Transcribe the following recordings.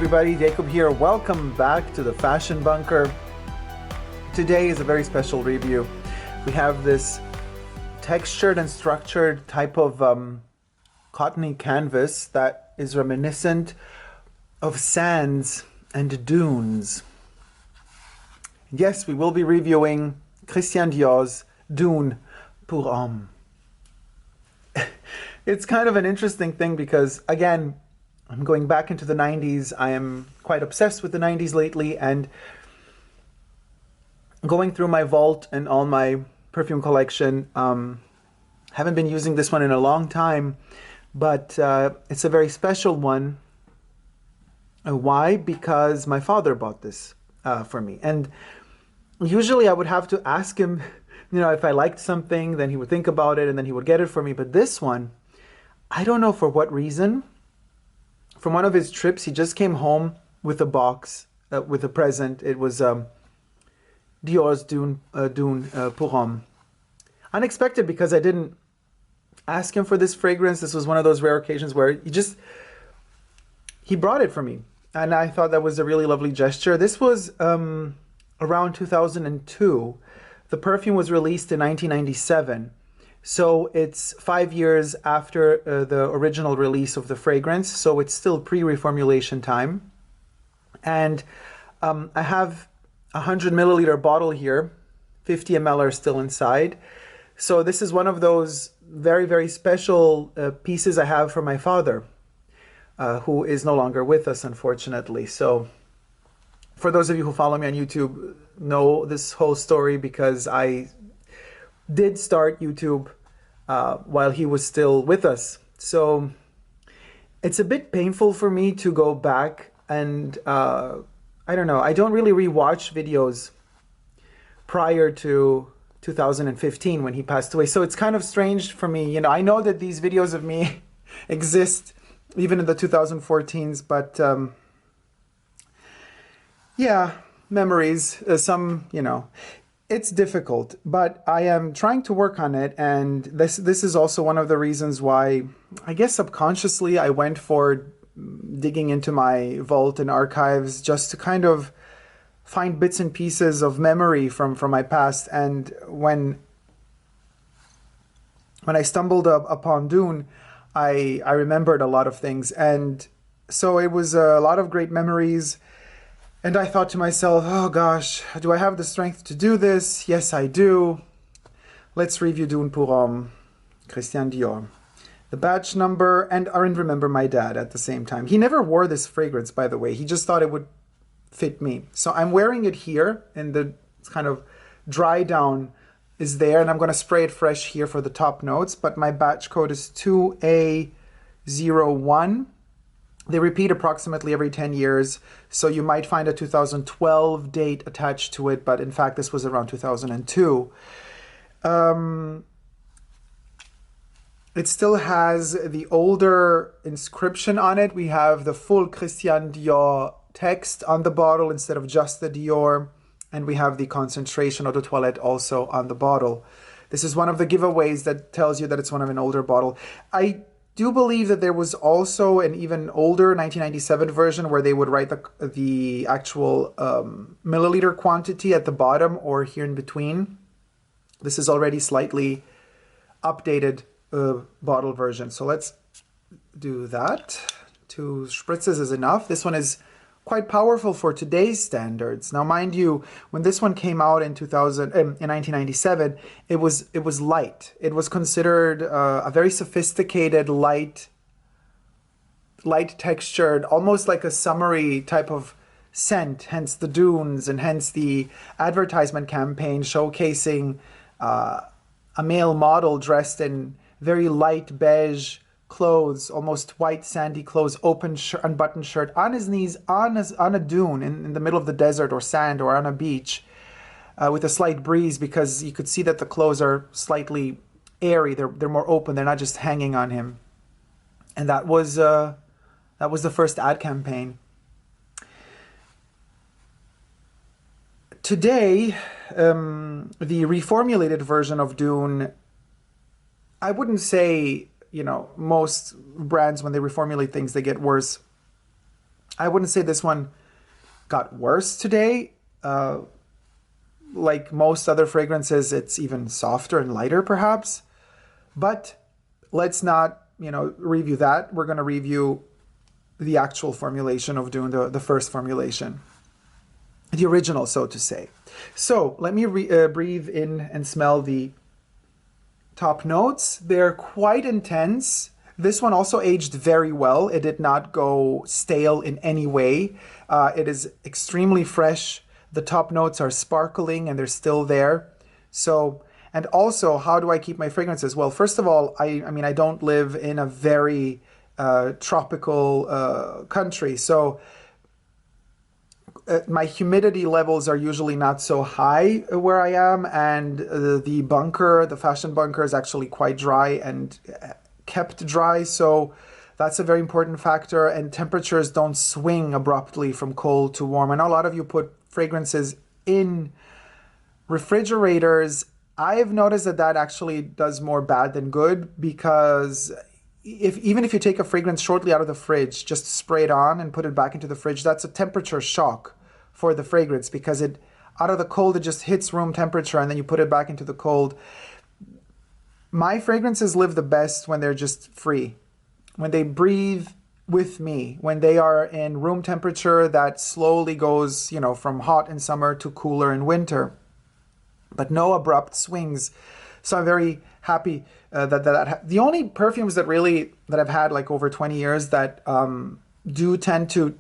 everybody, Dacob here. Welcome back to the Fashion Bunker. Today is a very special review. We have this textured and structured type of cottony canvas that is reminiscent of sands and dunes. Yes, we will be reviewing Christian Dior's Dune pour Homme. It's kind of an interesting thing because, again, I'm going back into the 90s. I am quite obsessed with the 90s lately, and going through my vault and all my perfume collection. Haven't been using this one in a long time, but it's a very special one. Why? Because my father bought this for me. And usually I would have to ask him, you know, if I liked something, then he would think about it and then he would get it for me. But this one, I don't know for what reason. From one of his trips, he just came home with a box, with a present. It was Dior's Dune pour Homme. Unexpected because I didn't ask him for this fragrance. This was one of those rare occasions where he brought it for me. And I thought that was a really lovely gesture. This was around 2002. The perfume was released in 1997. So it's 5 years after the original release of the fragrance. So it's still pre-reformulation time. And I have a 100 milliliter bottle here. 50 ml are still inside. So this is one of those very, very special pieces I have for my father, who is no longer with us, unfortunately. So for those of you who follow me on YouTube, know this whole story because I did start YouTube while he was still with us. So it's a bit painful for me to go back and I don't know, I don't really rewatch videos prior to 2015 when he passed away. So it's kind of strange for me. You know, I know that these videos of me exist even in the 2014s, but yeah, memories, you know, it's difficult, but I am trying to work on it. And this is also one of the reasons why, I guess subconsciously, I went for digging into my vault and archives just to kind of find bits and pieces of memory from my past. And when I stumbled upon Dune, I remembered a lot of things. And so it was a lot of great memories. And I thought to myself, oh gosh, do I have the strength to do this? Yes, I do. Let's review Dune pour Homme, Christian Dior. The batch number, and remember my dad at the same time. He never wore this fragrance, by the way. He just thought it would fit me. So I'm wearing it here, and the kind of dry down is there, and I'm going to spray it fresh here for the top notes, but my batch code is 2A01. They repeat approximately every 10 years, so you might find a 2012 date attached to it, but in fact this was around 2002. It still has the older inscription on it. We have the full Christian Dior text on the bottle instead of just the Dior, and we have the concentration eau de toilette also on the bottle. This is one of the giveaways that tells you that it's one of an older bottle. I do believe that there was also an even older 1997 version where they would write the actual milliliter quantity at the bottom or here in between. This is already slightly updated bottle version. So let's do that. 2 spritzes is enough. This one is quite powerful for today's standards. Now, mind you, when this one came out in 1997, it was light. It was considered a very sophisticated, light textured, almost like a summery type of scent. Hence the dunes, and hence the advertisement campaign showcasing a male model dressed in very light beige clothes, almost white sandy clothes, open unbuttoned shirt, on his knees on a dune in the middle of the desert or sand or on a beach with a slight breeze, because you could see that the clothes are slightly airy. They're more open. They're not just hanging on him. And that was the first ad campaign. Today, the reformulated version of Dune, I wouldn't say, you know, most brands, when they reformulate things, they get worse. I wouldn't say this one got worse today. Like most other fragrances, it's even softer and lighter perhaps. But let's not, review that. We're going to review the actual formulation of Dune, the first formulation. The original, so to say. So let me breathe in and smell the top notes. They're quite intense. This one also aged very well. It did not go stale in any way. It is extremely fresh. The top notes are sparkling and they're still there. So, and also, how do I keep my fragrances? Well, first of all, I mean, I don't live in a very tropical country. So my humidity levels are usually not so high where I am. And the bunker, the fashion bunker, is actually quite dry and kept dry, so that's a very important factor. And temperatures don't swing abruptly from cold to warm. I know a lot of you put fragrances in refrigerators. I've noticed that actually does more bad than good, because even if you take a fragrance shortly out of the fridge, just spray it on and put it back into the fridge, that's a temperature shock for the fragrance, because it out of the cold, it just hits room temperature, and then you put it back into the cold. My fragrances live the best when they're just free, when they breathe with me, when they are in room temperature that slowly goes, from hot in summer to cooler in winter, but no abrupt swings. So I'm very happy that the only perfumes that I've had like over 20 years that do tend to,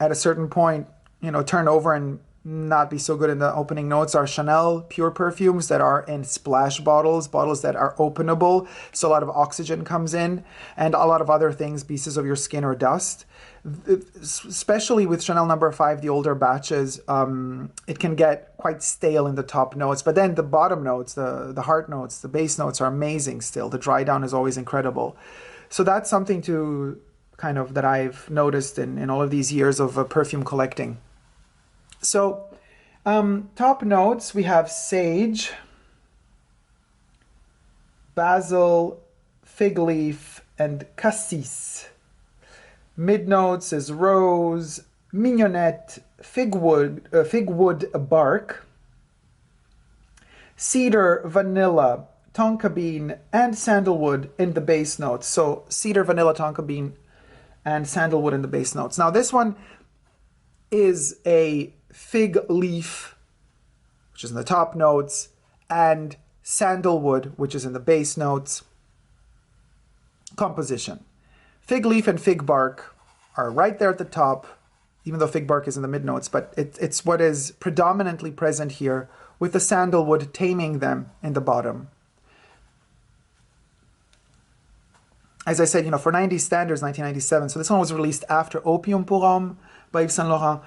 at a certain point, turn over and not be so good in the opening notes are Chanel pure perfumes that are in splash bottles that are openable, so a lot of oxygen comes in, and a lot of other things, pieces of your skin or dust. Especially with Chanel No. 5, the older batches, it can get quite stale in the top notes, but then the bottom notes, the heart notes, the base notes are amazing still. The dry down is always incredible. So that's something to that I've noticed in all of these years of perfume collecting. So, top notes, we have sage, basil, fig leaf, and cassis. Mid notes is rose, mignonette, fig wood bark, cedar, vanilla, tonka bean, and sandalwood in the base notes. So cedar, vanilla, tonka bean, and sandalwood in the base notes. Now this one is a fig leaf, which is in the top notes, and sandalwood, which is in the base notes. Composition. Fig leaf and fig bark are right there at the top, even though fig bark is in the mid notes, but it's what is predominantly present here, with the sandalwood taming them in the bottom. As I said, for 90 standards, 1997, so this one was released after Opium pour Homme by Yves Saint Laurent.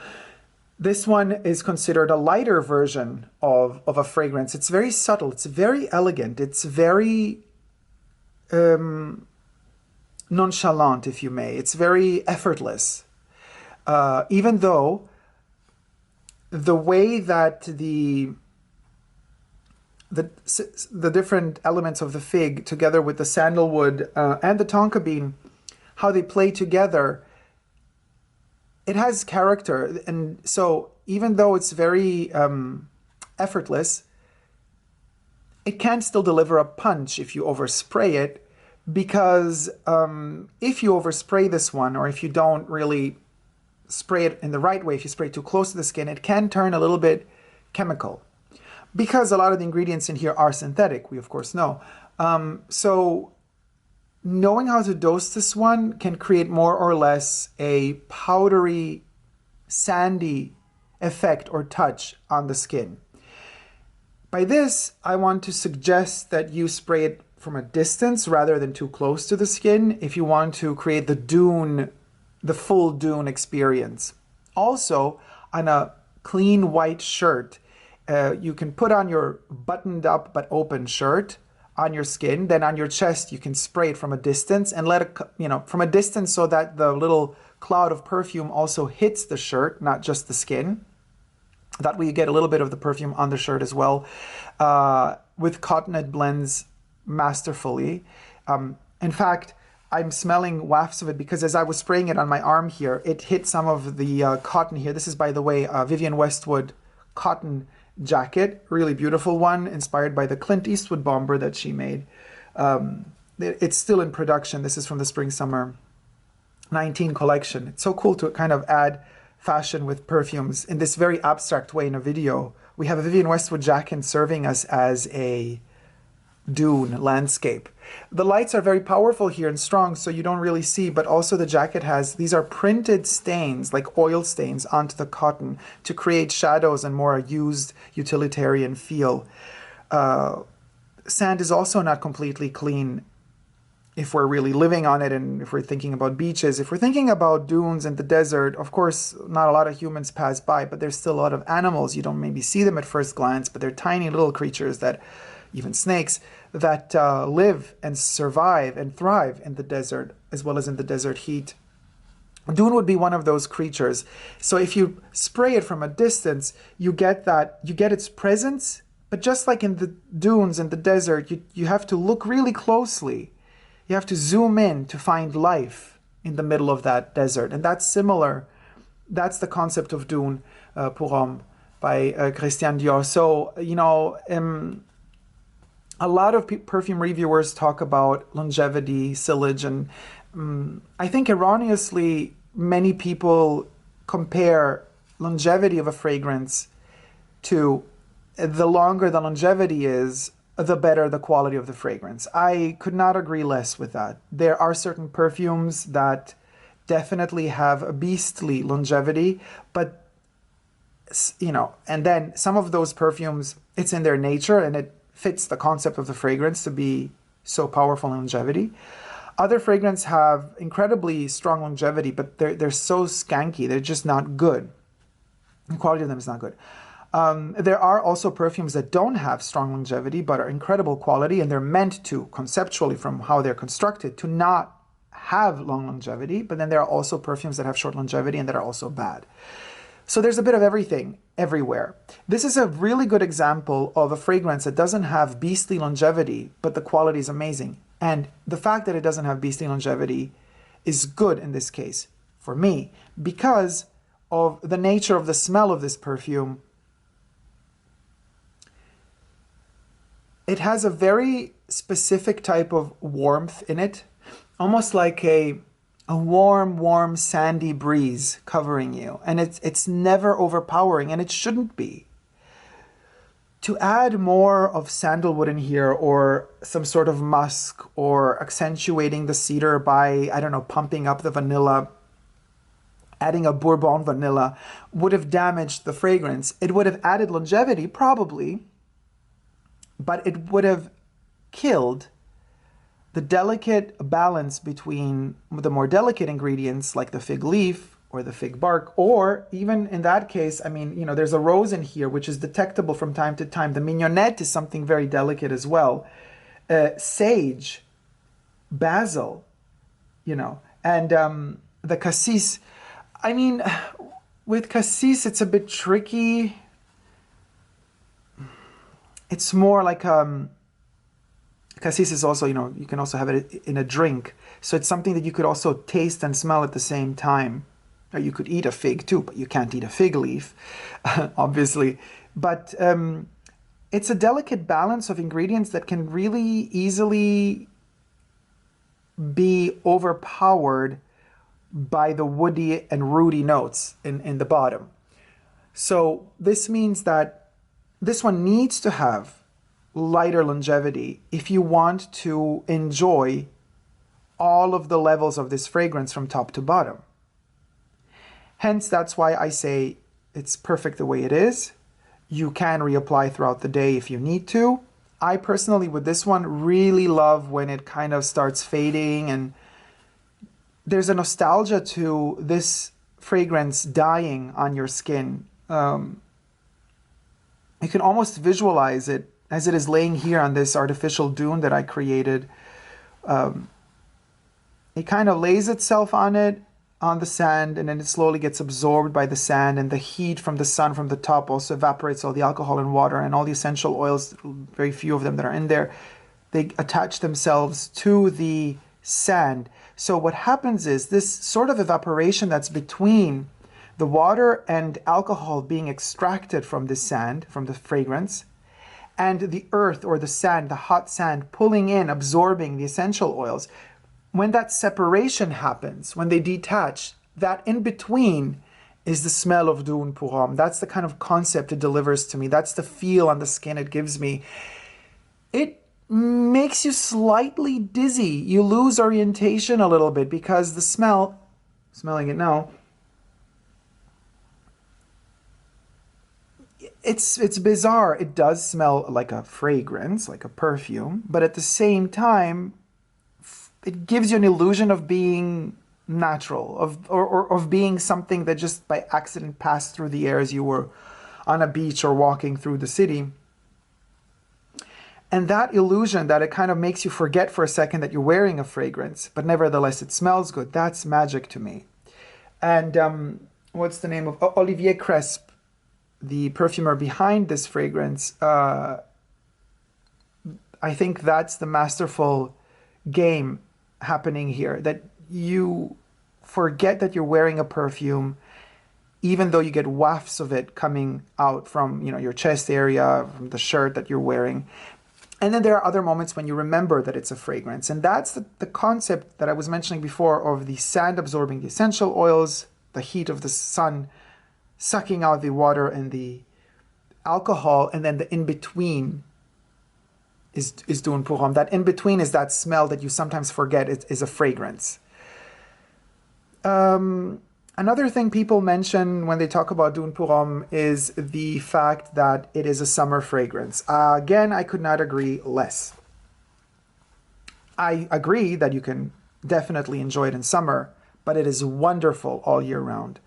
This one is considered a lighter version of a fragrance. It's very subtle. It's very elegant. It's very nonchalant, if you may. It's very effortless. Even though the way that the different elements of the fig, together with the sandalwood and the tonka bean, how they play together, it has character. And so even though it's very effortless, it can still deliver a punch if you overspray it, because if you overspray this one, or if you don't really spray it in the right way, if you spray it too close to the skin, it can turn a little bit chemical, because a lot of the ingredients in here are synthetic, we of course know. So knowing how to dose this one can create more or less a powdery, sandy effect or touch on the skin. By this, I want to suggest that you spray it from a distance rather than too close to the skin if you want to create the dune, the full dune experience. Also, on a clean white shirt, you can put on your buttoned up but open shirt on your skin. Then on your chest, you can spray it from a distance and let it, from a distance, so that the little cloud of perfume also hits the shirt, not just the skin. That way you get a little bit of the perfume on the shirt as well. With cotton, it blends masterfully. In fact, I'm smelling wafts of it because as I was spraying it on my arm here, it hit some of the cotton here. This is, by the way, Vivienne Westwood cotton jacket, really beautiful one, inspired by the Clint Eastwood bomber that she made. It's still in production. This is from the Spring-Summer 19 collection. It's so cool to kind of add fashion with perfumes in this very abstract way in a video. We have a Vivienne Westwood jacket serving us as a dune landscape. The lights are very powerful here and strong, so you don't really see, but also the jacket has, these are printed stains, like oil stains, onto the cotton to create shadows and more used utilitarian feel. Sand is also not completely clean if we're really living on it, and if we're thinking about beaches. If we're thinking about dunes in the desert, of course, not a lot of humans pass by, but there's still a lot of animals. You don't maybe see them at first glance, but they're tiny little creatures that, even snakes, that live and survive and thrive in the desert, as well as in the desert heat. Dune would be one of those creatures. So if you spray it from a distance, you get its presence, but just like in the dunes in the desert, you have to look really closely. You have to zoom in to find life in the middle of that desert. And that's similar. That's the concept of Dune pour Homme by CHRISTIAN DIOR. So, you know, a lot of perfume reviewers talk about longevity, sillage, and I think erroneously many people compare longevity of a fragrance to the longer the longevity is, the better the quality of the fragrance. I could not agree less with that. There are certain perfumes that definitely have a beastly longevity, but, you know, and then some of those perfumes, it's in their nature and it fits the concept of the fragrance to be so powerful in longevity. Other fragrances have incredibly strong longevity, but they're so skanky, they're just not good. The quality of them is not good. There are also perfumes that don't have strong longevity, but are incredible quality, and they're meant to, conceptually from how they're constructed, to not have long longevity, but then there are also perfumes that have short longevity and that are also bad. So there's a bit of everything everywhere. This is a really good example of a fragrance that doesn't have beastly longevity, but the quality is amazing. And the fact that it doesn't have beastly longevity is good in this case, for me, because of the nature of the smell of this perfume. It has a very specific type of warmth in it, almost like a warm, sandy breeze covering you. And it's never overpowering, and it shouldn't be. To add more of sandalwood in here, or some sort of musk, or accentuating the cedar by, I don't know, pumping up the vanilla, adding a bourbon vanilla, would have damaged the fragrance. It would have added longevity, probably, but it would have killed the delicate balance between the more delicate ingredients like the fig leaf or the fig bark, or even in that case, I mean, you know, there's a rose in here which is detectable from time to time. The mignonette is something very delicate as well. Sage, basil, you know, and the cassis. I mean, with cassis, it's a bit tricky. It's more like cassis is also, you know, you can also have it in a drink. So it's something that you could also taste and smell at the same time. Or you could eat a fig too, but you can't eat a fig leaf, obviously. But it's a delicate balance of ingredients that can really easily be overpowered by the woody and rooty notes in the bottom. So this means that this one needs to have lighter longevity if you want to enjoy all of the levels of this fragrance from top to bottom. Hence, that's why I say it's perfect the way it is. You can reapply throughout the day if you need to. I personally, with this one, really love when it kind of starts fading, and there's a nostalgia to this fragrance dying on your skin. You can almost visualize it as it is laying here on this artificial dune that I created. It kind of lays itself on it, on the sand, and then it slowly gets absorbed by the sand, and the heat from the sun from the top also evaporates all the alcohol and water and all the essential oils, very few of them that are in there. They attach themselves to the sand. So what happens is this sort of evaporation that's between the water and alcohol being extracted from the sand, from the fragrance, and the earth or the sand, the hot sand, pulling in, absorbing the essential oils. When that separation happens, when they detach, that in between is the smell of Dune pour Homme. That's the kind of concept it delivers to me. That's the feel on the skin it gives me. It makes you slightly dizzy. You lose orientation a little bit because the smell, smelling it now, it's bizarre. It does smell like a fragrance, like a perfume, but at the same time, it gives you an illusion of being natural, of being something that just by accident passed through the air as you were on a beach or walking through the city. And that illusion that it kind of makes you forget for a second that you're wearing a fragrance, but nevertheless it smells good, that's magic to me. And what's the name of Olivier Cresp, the perfumer behind this fragrance? I think that's the masterful game happening here, that you forget that you're wearing a perfume, even though you get wafts of it coming out from, you know, your chest area, from the shirt that you're wearing. And then there are other moments when you remember that it's a fragrance. And that's the concept that I was mentioning before of the sand absorbing the essential oils, the heat of the sun sucking out the water and the alcohol, and then the in-between is Dune pour Homme. That in-between is that smell that you sometimes forget is a fragrance. Another thing people mention when they talk about Dune pour Homme is the fact that it is a summer fragrance. Again, I could not agree less. I agree that you can definitely enjoy it in summer, but it is wonderful all year round.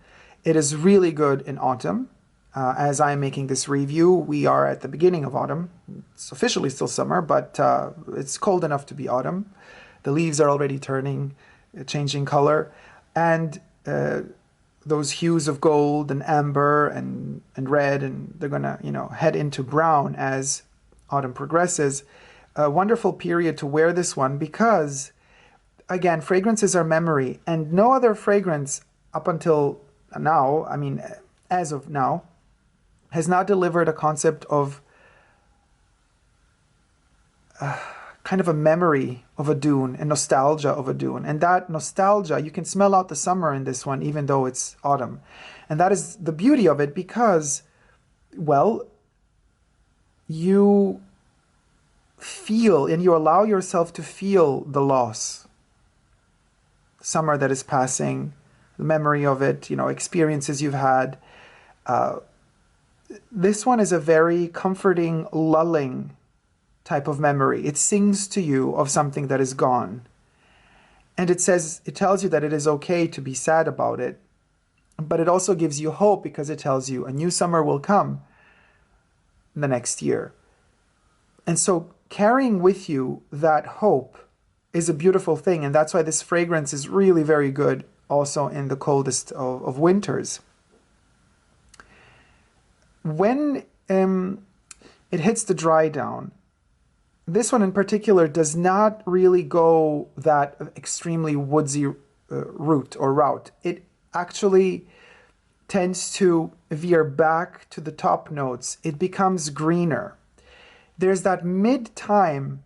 It is really good in autumn. As I'm making this review, we are at the beginning of autumn. It's officially still summer, but it's cold enough to be autumn. The leaves are already turning, changing color. And those hues of gold and amber and red, and they're gonna, you know, head into brown as autumn progresses. A wonderful period to wear this one because, again, fragrances are memory, and no other fragrance up until now, I mean, as of now, has not delivered a concept of kind of a memory of a dune, a nostalgia of a dune. And that nostalgia, you can smell out the summer in this one, even though it's autumn. And that is the beauty of it because, well, you feel and you allow yourself to feel the loss. Summer that is passing, the memory of it, you know, experiences you've had. This one is a very comforting, lulling type of memory. It sings to you of something that is gone. And it tells you that it is okay to be sad about it. But it also gives you hope because it tells you a new summer will come the next year. And so carrying with you that hope is a beautiful thing. And that's why this fragrance is really very good also in the coldest of winters. When it hits the dry down, this one in particular does not really go that extremely woodsy route. It actually tends to veer back to the top notes. It becomes greener. There's that mid-time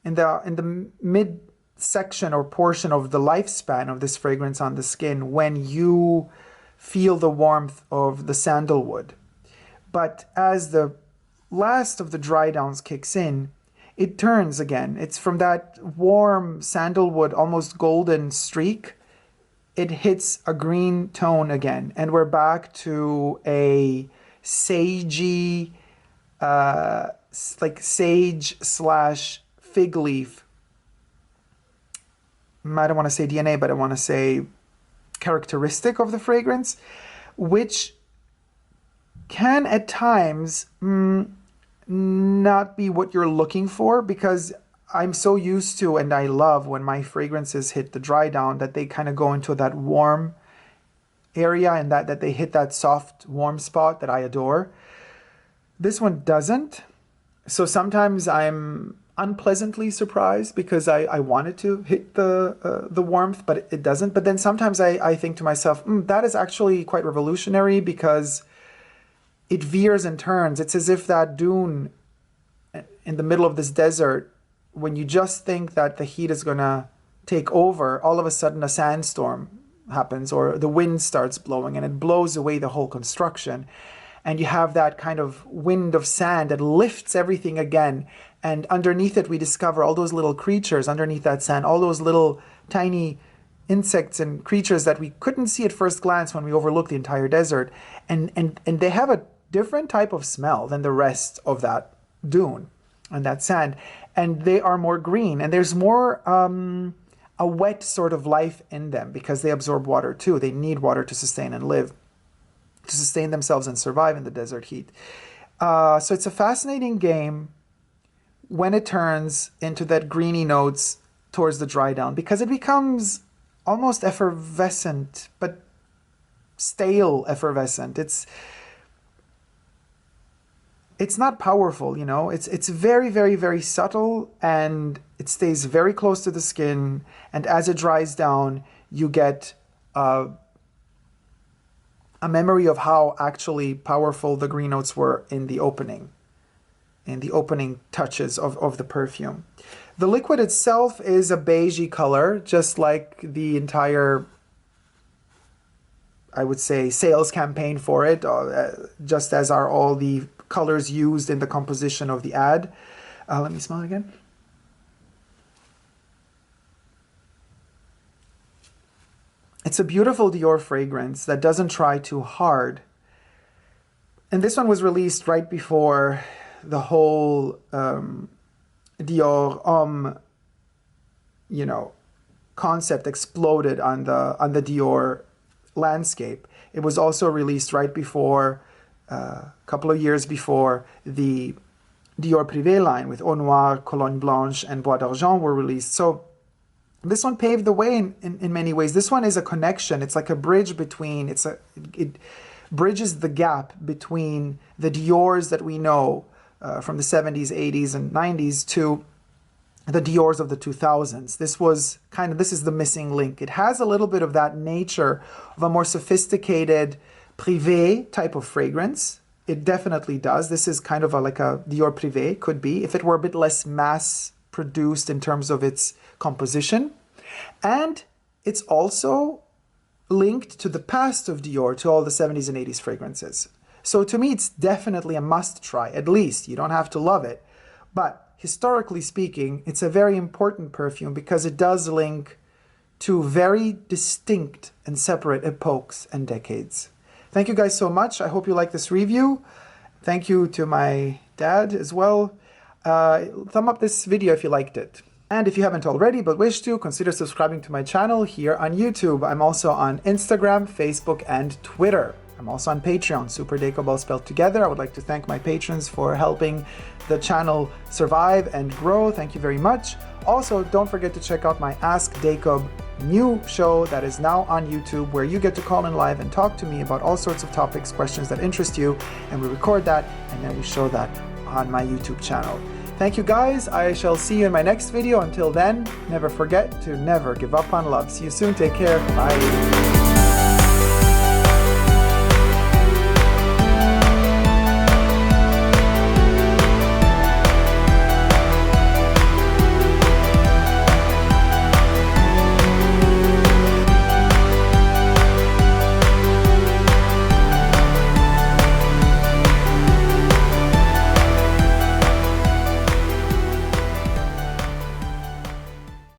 in the mid-section or portion of the lifespan of this fragrance on the skin when you feel the warmth of the sandalwood. But as the last of the dry downs kicks in, it turns again. It's from that warm sandalwood, almost golden streak, it hits a green tone again. And we're back to a sagey, like sage / fig leaf. I don't want to say DNA, but I want to say characteristic of the fragrance, which can at times not be what you're looking for, because I'm so used to and I love when my fragrances hit the dry down that they kind of go into that warm area and that they hit that soft warm spot that I adore. This one doesn't. So sometimes I'm unpleasantly surprised because I wanted to hit the warmth, but it doesn't. But then sometimes I think to myself, that is actually quite revolutionary because it veers and turns. It's as if that dune in the middle of this desert, when you just think that the heat is gonna take over, all of a sudden a sandstorm happens or the wind starts blowing and it blows away the whole construction. And you have that kind of wind of sand that lifts everything again. And underneath it, we discover all those little creatures underneath that sand, all those little tiny insects and creatures that we couldn't see at first glance when we overlooked the entire desert. And they have a different type of smell than the rest of that dune and that sand. And they are more green. And there's more a wet sort of life in them because they absorb water too. They need water to sustain and live, to sustain themselves and survive in the desert heat. So it's a fascinating game when it turns into that greeny notes towards the dry down, because it becomes almost effervescent, but stale effervescent. It's not powerful, you know. It's very, very, very subtle, and it stays very close to the skin. And as it dries down, you get a memory of how actually powerful the green notes were in the opening touches of the perfume. The liquid itself is a beigey color, just like the entire, I would say, sales campaign for it, just as are all the colors used in the composition of the ad. Let me smell it again. It's a beautiful Dior fragrance that doesn't try too hard. And this one was released right before the whole Dior HOMME, you know, concept exploded on the Dior landscape. It was also released right before, a couple of years before, the Dior Privé line with Eau Noire, Cologne Blanche, and Bois d'Argent were released. So this one paved the way in many ways. This one is a connection. It's like a bridge between, it bridges the gap between the Diors that we know from the 70s, 80s, and 90s to the Diors of the 2000s. This is the missing link. It has a little bit of that nature of a more sophisticated Privé type of fragrance. It definitely does. This is kind of like a Dior Privé, could be, if it were a bit less mass produced in terms of its composition. And it's also linked to the past of Dior, to all the 70s and 80s fragrances. So to me, it's definitely a must try, at least. You don't have to love it. But historically speaking, it's a very important perfume because it does link to very distinct and separate epochs and decades. Thank you guys so much. I hope you like this review. Thank you to my dad as well. Thumb up this video if you liked it. And if you haven't already but wish to, consider subscribing to my channel here on YouTube. I'm also on Instagram, Facebook, and Twitter. I'm also on Patreon, Super Dacob all spelled together. I would like to thank my patrons for helping the channel survive and grow. Thank you very much. Also, don't forget to check out my Ask Dacob new show that is now on YouTube, where you get to call in live and talk to me about all sorts of topics, questions that interest you, and we record that and then we show that on my YouTube channel. Thank you guys. I shall see you in my next video. Until then, never forget to never give up on love. See you soon. Take care. Bye.